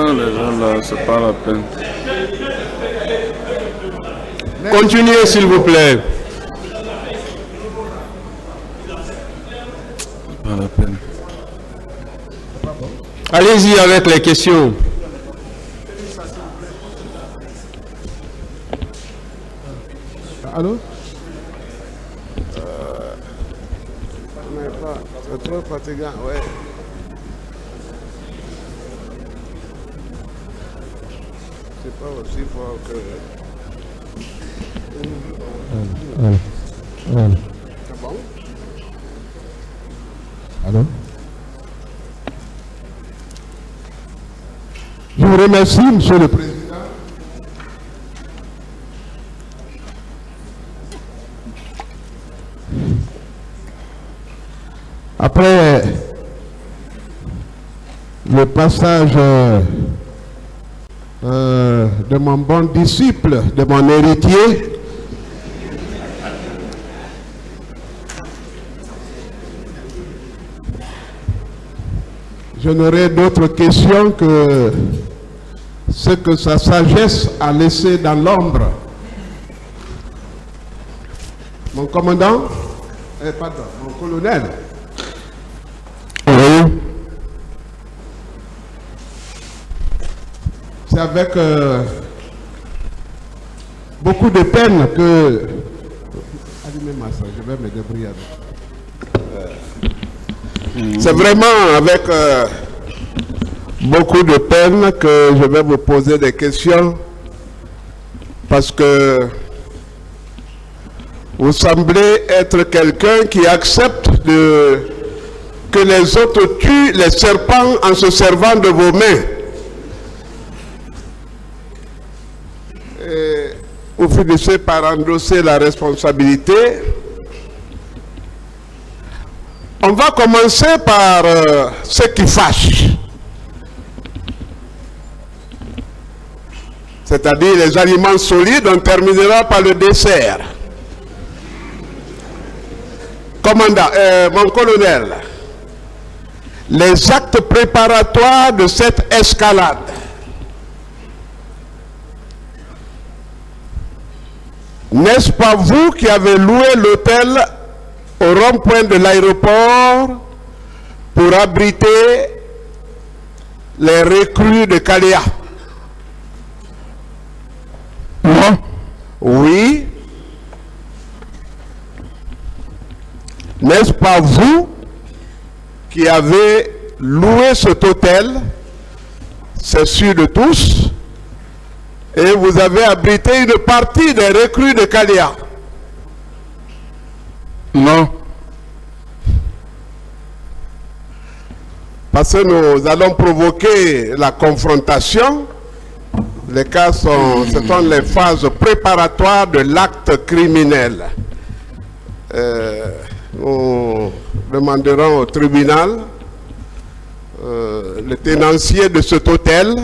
Les gens là, c'est pas la peine. Continuez, s'il vous plaît. Pas la peine. Allez-y avec les questions. Allô? C'est trop fatigant, ouais. C'est pas aussi fort que... C'est bon? Allô? Je vous remercie, Monsieur le Président. Après le passage de mon bon disciple, de mon héritier, je n'aurai d'autres questions que ce que sa sagesse a laissé dans l'ombre. Mon commandant, pardon, mon colonel. Oui. C'est avec beaucoup de peine que... Allumez-moi ça, je vais me débrouiller avec. C'est vraiment avec beaucoup de peine que je vais vous poser des questions parce que vous semblez être quelqu'un qui accepte que les autres tuent les serpents en se servant de vos mains. Et vous finissez par endosser la responsabilité. On va commencer par ce qui fâche. C'est-à-dire les aliments solides, on terminera par le dessert. Commandant, mon colonel, les actes préparatoires de cette escalade, n'est-ce pas vous qui avez loué l'hôtel au rond-point de l'aéroport pour abriter les recrues de Kalea? Non. Oui. N'est-ce pas vous qui avez loué cet hôtel? C'est sûr de tous. Et vous avez abrité une partie des recrues de Kalea? Non. Parce que nous allons provoquer la confrontation. Les cas ce sont les phases préparatoires de l'acte criminel. Nous demanderons au tribunal le tenancier de cet hôtel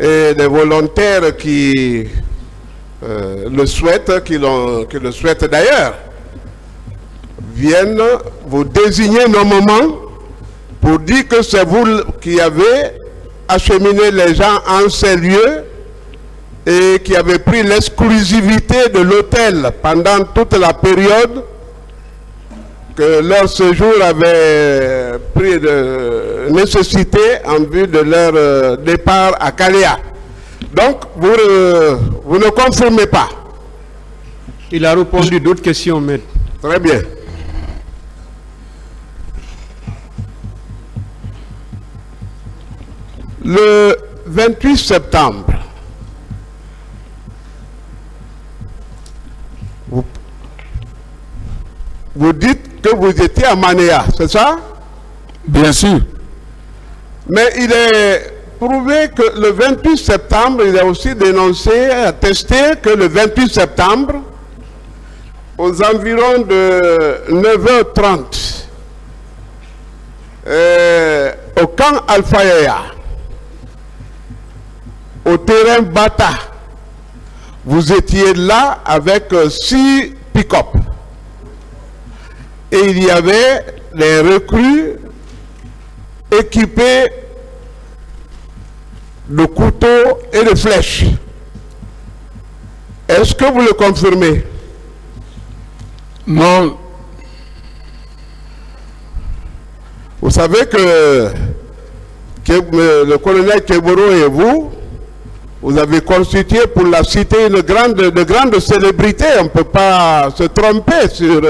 et les volontaires qui le souhaitent, qui le souhaitent d'ailleurs, viennent vous désigner nommément pour dire que c'est vous qui avez acheminé les gens en ces lieux et qui avez pris l'exclusivité de l'hôtel pendant toute la période que leur séjour avait pris de nécessité en vue de leur départ à Kalea. Donc, vous ne confirmez pas. Il a répondu d'autres questions, maître. Très bien. Le 28 septembre, vous dites que vous étiez à Manéa, c'est ça? Bien sûr. Mais il est prouvé que le 28 septembre, il a aussi dénoncé, attesté que le 28 septembre, aux environs de 9h30, camp Alpha Yaya, au terrain Bata, vous étiez là avec 6 pick-up. Et il y avait des recrues équipés de couteaux et de flèches. Est-ce que vous le confirmez? Non. Vous savez que le colonel Keboro et vous avez constitué pour la cité de grandes célébrités. On ne peut pas se tromper sur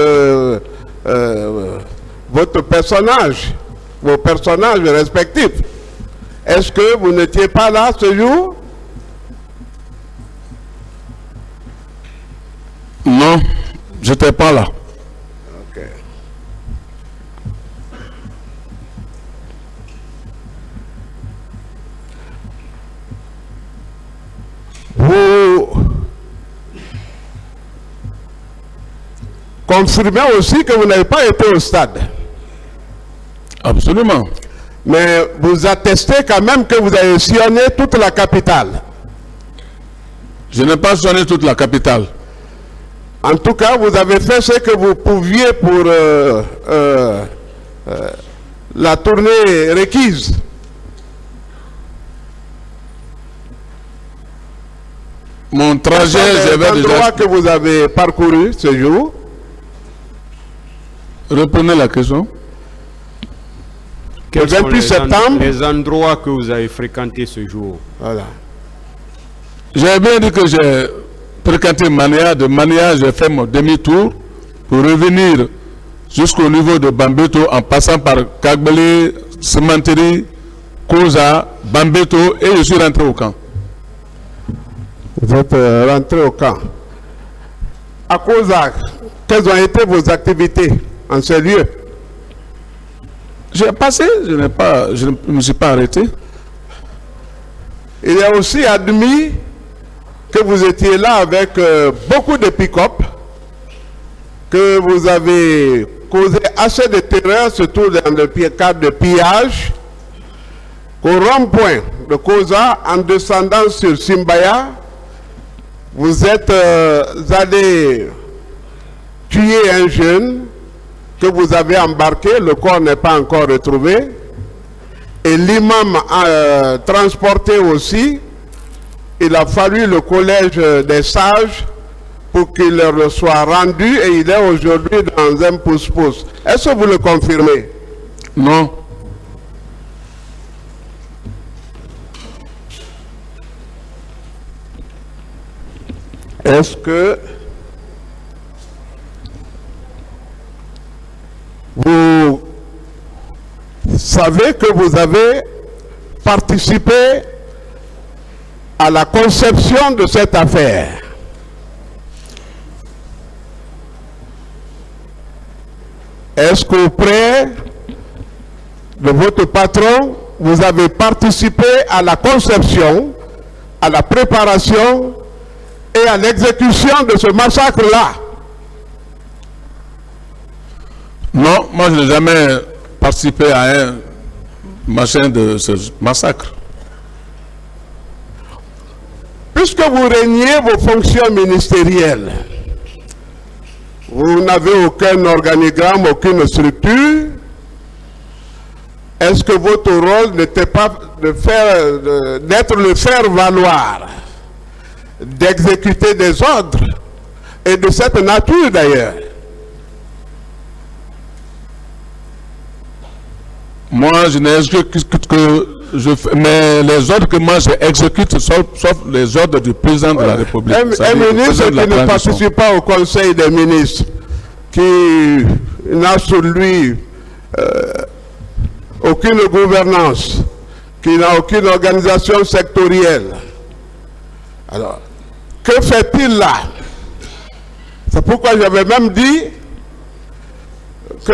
votre personnage, vos personnages respectifs. Est-ce que vous n'étiez pas là ce jour? Non, je n'étais pas là. Ok. Vous confirmez aussi que vous n'avez pas été au stade. Absolument. Mais vous attestez quand même que vous avez sillonné toute la capitale. Je n'ai pas sonné toute la capitale. En tout cas, vous avez fait ce que vous pouviez pour la tournée requise. Mon trajet, j'avais l'endroit déjà... que vous avez parcouru ce jour. Reprenez la question. Quels Le 28 sont septembre. les endroits que vous avez fréquentés ce jour? Voilà. J'ai bien dit que j'ai fréquenté Mania. De Mania, j'ai fait mon demi-tour pour revenir jusqu'au niveau de Bambeto en passant par Kagbele, Semanteri, Koza, Bambeto et je suis rentré au camp. Vous êtes rentré au camp. À Koza, quelles ont été vos activités en ce lieu? J'ai passé, je ne me suis pas arrêté. Il est aussi admis que vous étiez là avec beaucoup de pick-up, que vous avez causé assez de terreur, surtout dans le cadre de pillage, qu'au rond-point de Koza, en descendant sur Simbaya, vous êtes allé tuer un jeune que vous avez embarqué, le corps n'est pas encore retrouvé, et l'imam a transporté aussi. Il a fallu le collège des sages pour qu'il leur soit rendu et il est aujourd'hui dans un pouce-pouce. Est-ce que vous le confirmez? Non. Est-ce que vous savez que vous avez participé à la conception de cette affaire? Est-ce qu'auprès de votre patron, vous avez participé à la conception, à la préparation et à l'exécution de ce massacre-là? Non, moi je n'ai jamais participé à un machin de ce massacre. Puisque vous régnez vos fonctions ministérielles, vous n'avez aucun organigramme, aucune structure, est-ce que votre rôle n'était pas d'être le faire-valoir, d'exécuter des ordres, et de cette nature d'ailleurs? Moi, je n'exécute que mais les ordres que moi j'exécute, sauf les ordres du président de la République. Un ministre qui ne participe pas au Conseil des ministres, qui n'a sur lui aucune gouvernance, qui n'a aucune organisation sectorielle. Alors, que fait-il là? C'est pourquoi j'avais même dit que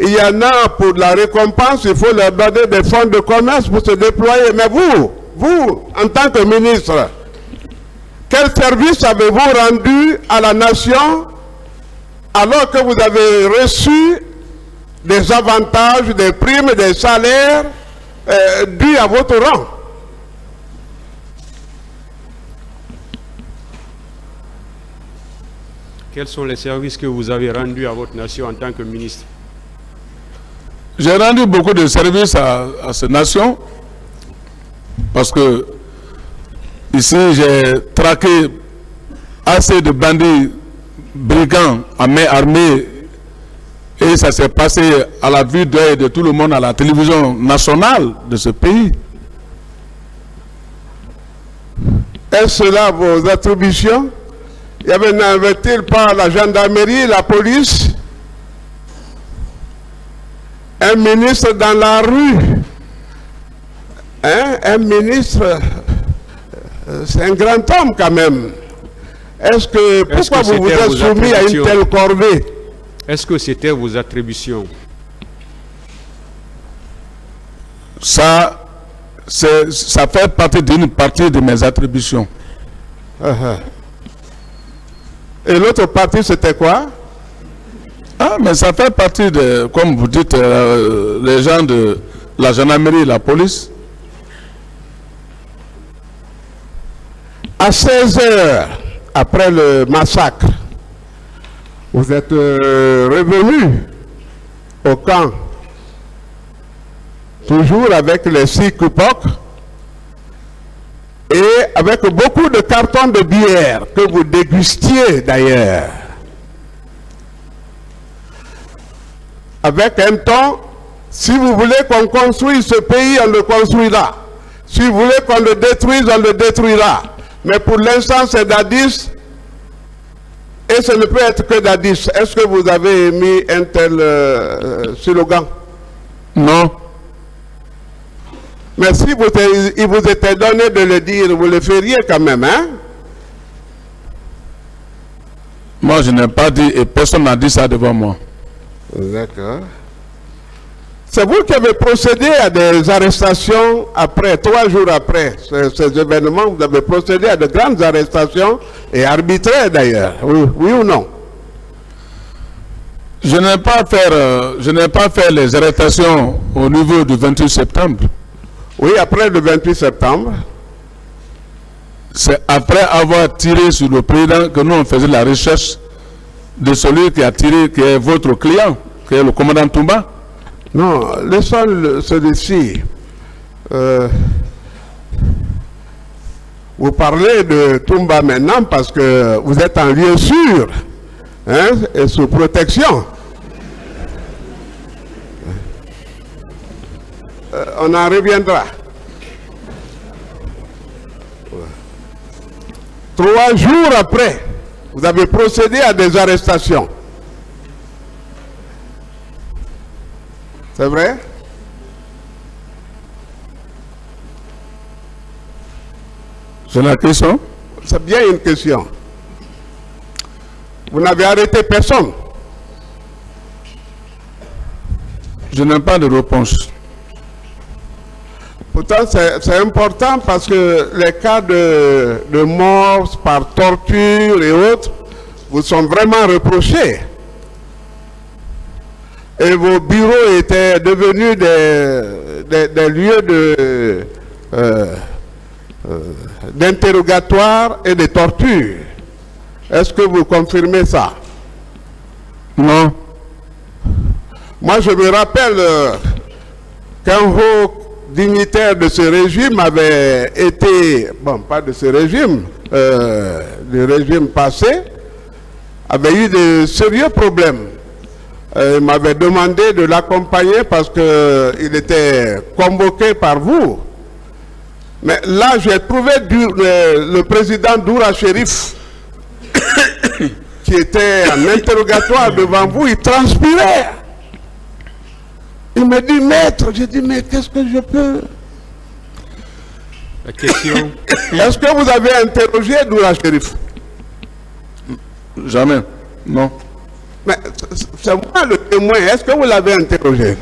il y en a pour la récompense, il faut leur donner des fonds de commerce pour se déployer. Mais vous, en tant que ministre, quel service avez-vous rendu à la nation alors que vous avez reçu des avantages, des primes, des salaires dus à votre rang. Quels sont les services que vous avez rendus à votre nation en tant que ministre? J'ai rendu beaucoup de services à cette nation parce que ici j'ai traqué assez de bandits brigands à main armée et ça s'est passé à la vue d'œil de tout le monde à la télévision nationale de ce pays. Est-ce là vos attributions? N'avait-il pas la gendarmerie, la police? Un ministre dans la rue, hein? Un ministre, c'est un grand homme quand même. Pourquoi vous vous êtes soumis à une telle corvée? Est-ce que c'était vos attributions? Ça fait partie d'une partie de mes attributions. Et l'autre partie, c'était quoi? Ah, mais ça fait partie de, comme vous dites, les gens de la gendarmerie et la police. À 16 heures, après le massacre, vous êtes revenu au camp, toujours avec les 6 coupocs et avec beaucoup de cartons de bière que vous dégustiez d'ailleurs. Avec un ton, si vous voulez qu'on construise ce pays, on le construira. Si vous voulez qu'on le détruise, on le détruira. Mais pour l'instant, c'est Dadis. Et ce ne peut être que Dadis. Est-ce que vous avez mis un tel slogan? Non. Mais si il vous était donné de le dire, vous le feriez quand même, hein? Moi, je n'ai pas dit, et personne n'a dit ça devant moi. D'accord. C'est vous qui avez procédé à des arrestations après, 3 jours après ces événements, vous avez procédé à de grandes arrestations et arbitraires d'ailleurs, oui ou non? Je n'ai pas fait les arrestations au niveau du 28 septembre. Oui, après le 28 septembre. C'est après avoir tiré sur le président que nous on faisait la recherche de celui qui a tiré, qui est votre client, qui est le commandant Toumba. Non, laissons celui-ci. Vous parlez de Toumba maintenant parce que vous êtes en lieu sûr, hein, et sous protection. On en reviendra. 3 jours après, vous avez procédé à des arrestations. C'est vrai? C'est la question? C'est bien une question. Vous n'avez arrêté personne? Je n'ai pas de réponse. Pourtant, c'est important parce que les cas de mort par torture et autres vous sont vraiment reprochés. Et vos bureaux étaient devenus des lieux d'interrogatoire et de torture. Est-ce que vous confirmez ça? Non. Moi, je me rappelle qu'un haut dignitaire de ce régime avait été, bon, pas de ce régime, du régime passé, avait eu de sérieux problèmes. Il m'avait demandé de l'accompagner parce qu'il était convoqué par vous. Mais là, j'ai trouvé le président Doura Chérif qui était en interrogatoire devant vous, il transpirait. Il me dit, maître, j'ai dit, mais qu'est-ce que je peux? La question. Est-ce que vous avez interrogé Doura Chérif? Jamais. Non. Mais c'est moi le témoin. Est-ce que vous l'avez interrogé?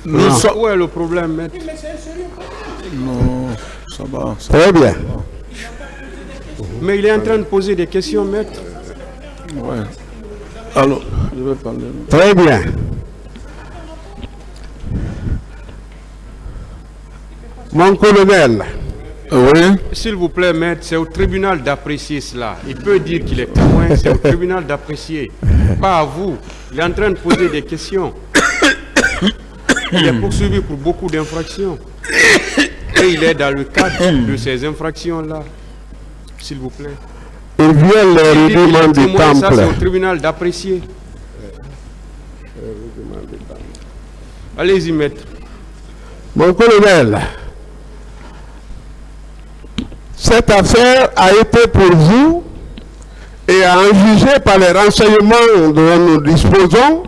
Où est le problème, maître? Non, ça va. Très bien. Mais il est en train de poser des questions, maître. Ouais. Alors, je vais parler. Très bien. Mon colonel, Oui. S'il vous plaît, maître, c'est au tribunal d'apprécier cela. Il peut dire qu'il est témoin, c'est au tribunal d'apprécier. Pas à vous. Il est en train de poser des questions. Il est poursuivi pour beaucoup d'infractions. Et il est dans le cadre de ces infractions-là. S'il vous plaît. il vient le Il dit qu'il est rudiment du témoin, ça c'est au temple. tribunal d'apprécier. Allez-y, maître. Mon colonel, cette affaire a été pour vous et à en juger par les renseignements dont nous disposons,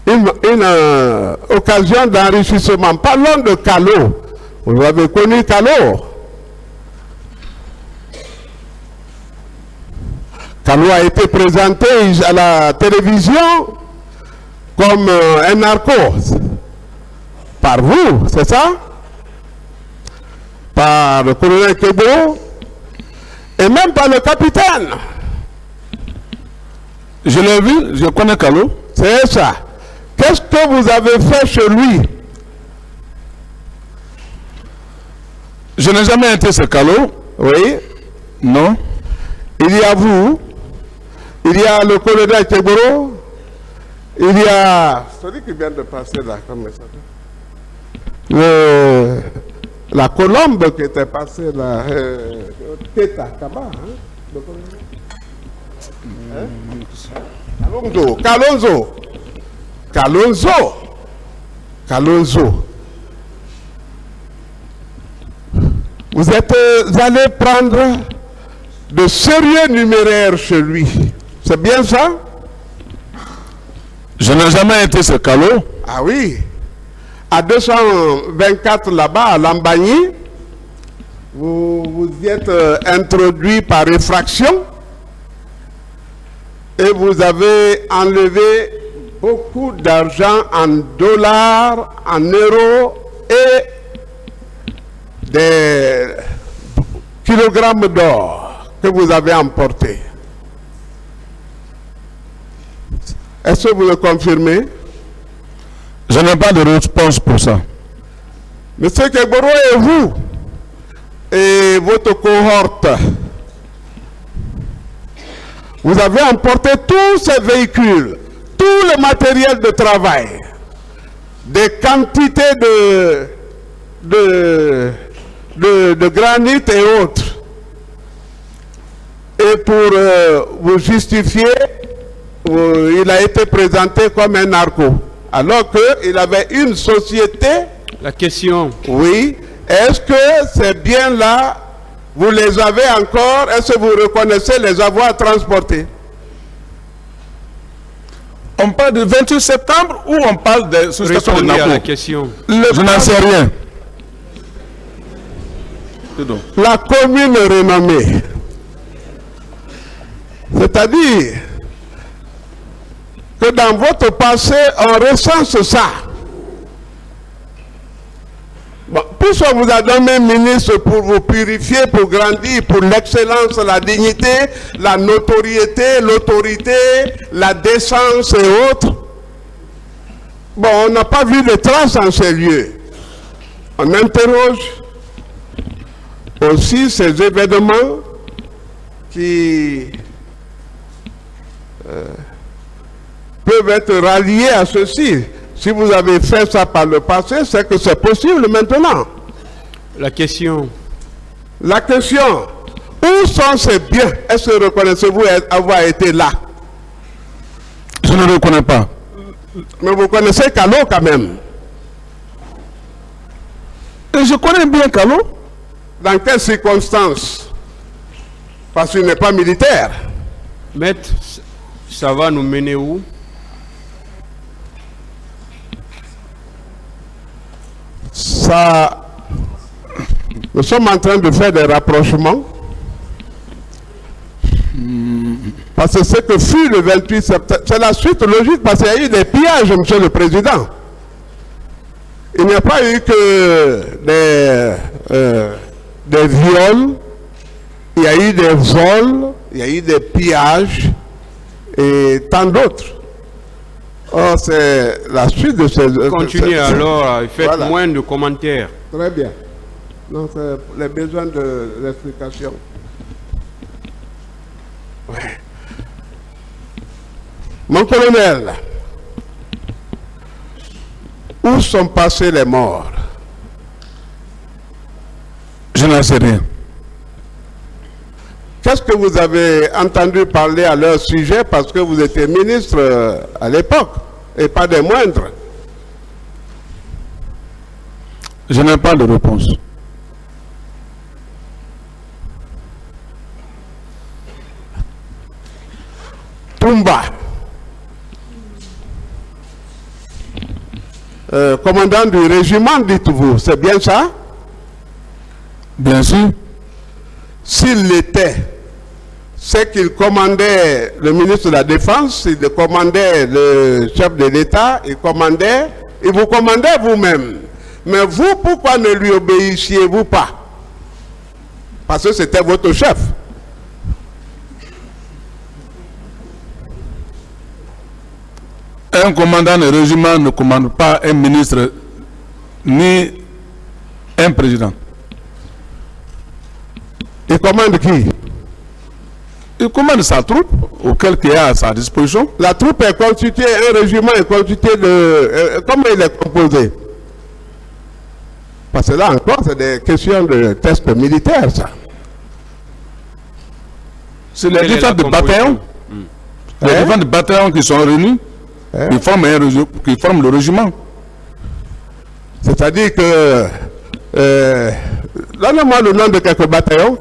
une occasion d'enrichissement. Parlons de Callot. Vous avez connu Callot. Callot a été présenté à la télévision comme un narco. Par vous, c'est ça? Par le colonel Kebo et même par le capitaine. Je l'ai vu, je connais Callot. C'est ça. Qu'est-ce que vous avez fait chez lui? Je n'ai jamais été ce Callot. Oui. Non. Il y a vous, il y a le colonel Keboro, il y a celui qui vient de passer là, comment ça s'appelle? La colombe qui était passée là, Teta Kaba, hein? Le colonel? Kalonzo. Vous êtes allé prendre de sérieux numéraires chez lui. C'est bien ça? Je n'ai jamais été ce Callot. Ah oui. À 224 là-bas, à Lambagny, vous y êtes introduit par effraction et vous avez enlevé beaucoup d'argent en dollars, en euros et des kilogrammes d'or que vous avez emportés. Est-ce que vous le confirmez? Je n'ai pas de réponse pour ça. Monsieur Keboro et vous et votre cohorte, vous avez emporté tous ces véhicules, tout le matériel de travail, des quantités de granit et autres. Et pour vous justifier, il a été présenté comme un narco, alors qu'il avait une société. La question. Oui. Est-ce que ces biens-là, vous les avez encore? Est-ce que vous reconnaissez les avoir transportés? On parle du 28 septembre ou on parle de sous-station de Répondez à la Napo? question. Je n'en sais rien. La commune renommée. C'est-à-dire que dans votre passé, on recense ça. Bon, puisqu'on vous a donné ministre pour vous purifier, pour grandir, pour l'excellence, la dignité, la notoriété, l'autorité, la décence et autres, bon, on n'a pas vu de traces en ces lieux. On interroge aussi ces événements qui peuvent être ralliés à ceci. Si vous avez fait ça par le passé, c'est que c'est possible maintenant. La question. La question, où sont ces biens? Est-ce que reconnaissez-vous avoir été là? Je ne le reconnais pas. Mais vous connaissez Callot quand même. Et je connais bien Callot. Dans quelles circonstances? Parce qu'il n'est pas militaire. Maître, ça va nous mener où? Ça, nous sommes en train de faire des rapprochements. Parce que ce que fut le 28 septembre, c'est la suite logique parce qu'il y a eu des pillages, Monsieur le Président. Il n'y a pas eu que des des viols, il y a eu des vols, il y a eu des pillages et tant d'autres. Or, c'est la suite de ces... Continuez alors, faites Voilà. moins de commentaires. Très bien. Donc, les besoins de l'explication. Ouais. Mon colonel, où sont passés les morts? Je n'en sais rien. Qu'est-ce que vous avez entendu parler à leur sujet parce que vous étiez ministre à l'époque et pas des moindres? Je n'ai pas de réponse. Toumba, commandant du régiment, dites-vous, c'est bien ça? Bien sûr. S'il l'était, c'est qu'il commandait le ministre de la Défense, il commandait le chef de l'État, il vous commandait vous-même. Mais vous, pourquoi ne lui obéissiez-vous pas? Parce que c'était votre chef. Un commandant de régiment ne commande pas un ministre ni un président. Il commande qui? Il commande sa troupe, auquel il a à sa disposition. La troupe est constituée, un régiment est constitué de... comment il est composé? Parce que là encore, c'est des questions de test militaire, ça. C'est les Quelle est différents la bataillons. Les Hein? différents bataillons qui sont réunis, Hein? qui forment le régiment. C'est-à-dire que... donnez-moi le nom de quelques bataillons.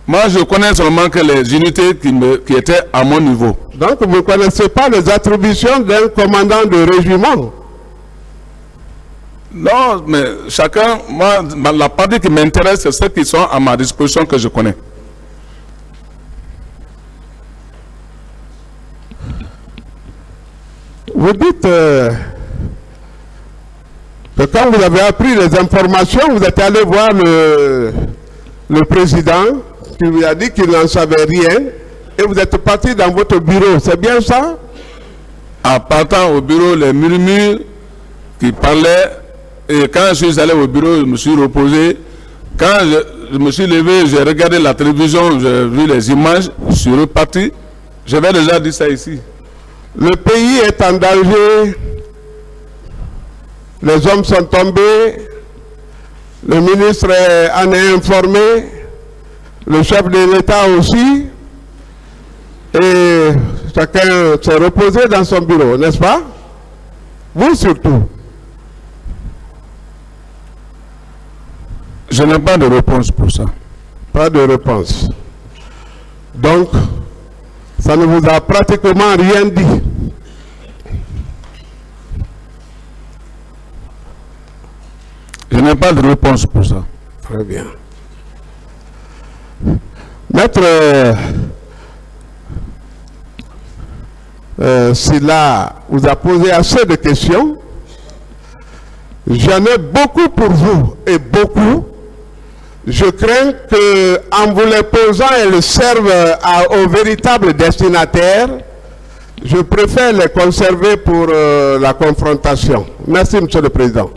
Moi, je connais seulement que les unités qui étaient à mon niveau. Donc, vous ne connaissez pas les attributions d'un commandant de régiment. Non, mais chacun, moi, la partie qui m'intéresse, c'est ceux qui sont à ma disposition que je connais. Vous dites que quand vous avez appris les informations, vous êtes allé voir le président qui vous a dit qu'il n'en savait rien et vous êtes parti dans votre bureau. C'est bien ça? En partant au bureau, les murmures qui parlaient, et quand je suis allé au bureau, je me suis reposé. Quand je me suis levé, j'ai regardé la télévision, j'ai vu les images, je suis reparti. J'avais déjà dit ça ici. Le pays est en danger. Les hommes sont tombés. Le ministre en est informé. Le chef de l'État aussi. Et chacun s'est reposé dans son bureau, n'est-ce pas? Vous surtout. Je n'ai pas de réponse pour ça. Pas de réponse. Donc, ça ne vous a pratiquement rien dit. Je n'ai pas de réponse pour ça. Très bien. Maître Sylla vous a posé assez de questions. J'en ai beaucoup pour vous et beaucoup. Je crains qu'en vous les posant, elles servent aux véritables destinataires. Je préfère les conserver pour la confrontation. Merci, Monsieur le Président.